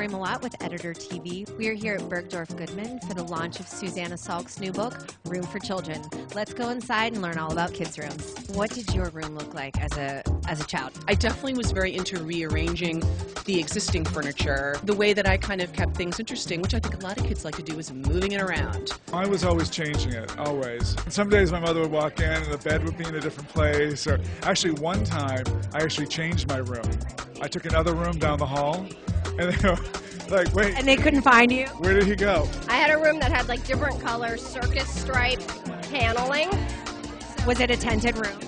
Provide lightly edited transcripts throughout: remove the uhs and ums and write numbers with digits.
Tori Malott with Editor TV. We are here at Bergdorf Goodman for the launch of Susanna Salk's new book, Room for Children. Let's go inside and learn all about kids' rooms. What did your room look like as a child? I definitely was very into rearranging the existing furniture. The way that I kind of kept things interesting, which I think a lot of kids like to do, is moving it around. I was always changing it, always. Some days my mother would walk in and the bed would be in a different place. Or actually one time, I actually changed my room. I took another room down the hall and they were like, wait. And they couldn't find you? Where did he go? I had a room that had like different colors, circus stripe paneling. Was it a tented room?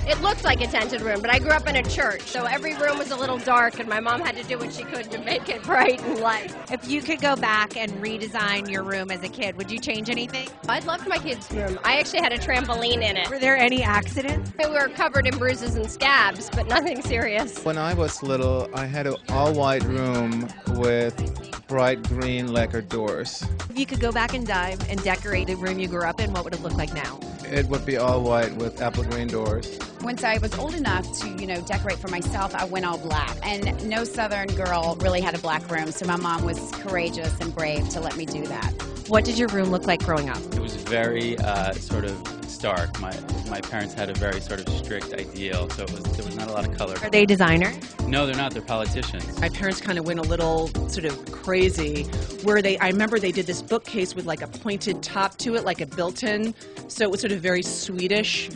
It looked like a tented room, but I grew up in a church, so every room was a little dark, and my mom had to do what she could to make it bright and light. If you could go back and redesign your room as a kid, would you change anything? I loved my kids' room. I actually had a trampoline in it. Were there any accidents? We were covered in bruises and scabs, but nothing serious. When I was little, I had an all-white room with bright green lacquered doors. If you could go back in time and decorate the room you grew up in, what would it look like now? It would be all white with apple green doors. Once I was old enough to, decorate for myself, I went all black. And no Southern girl really had a black room, so my mom was courageous and brave to let me do that. What did your room look like growing up? It was very sort of stark. My parents had a very sort of strict ideal, so there was not a lot of color. Are they designers? No, they're not. They're politicians. My parents kind of went a little sort of crazy, where I remember they did this bookcase with like a pointed top to it, like a built-in, so it was sort of very Swedish.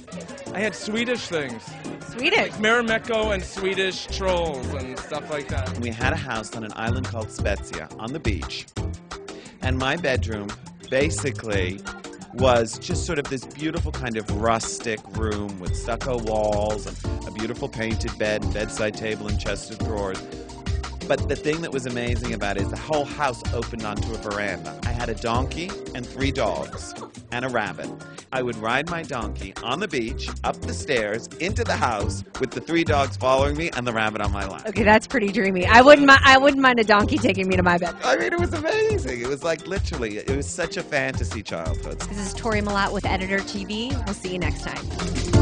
I had Swedish things. Swedish? Like Marimekko and Swedish trolls and stuff like that. We had a house on an island called Spezia on the beach, and my bedroom basically was just sort of this beautiful kind of rustic room with stucco walls and a beautiful painted bed and bedside table and chest of drawers. But the thing that was amazing about it is the whole house opened onto a veranda. I had a donkey and 3 dogs and a rabbit. I would ride my donkey on the beach, up the stairs, into the house with the 3 dogs following me and the rabbit on my lap. Okay, that's pretty dreamy. I wouldn't mind a donkey taking me to my bed. I mean, it was amazing. It was like literally, it was such a fantasy childhood. This is Tori Malott with Editor TV. We'll see you next time.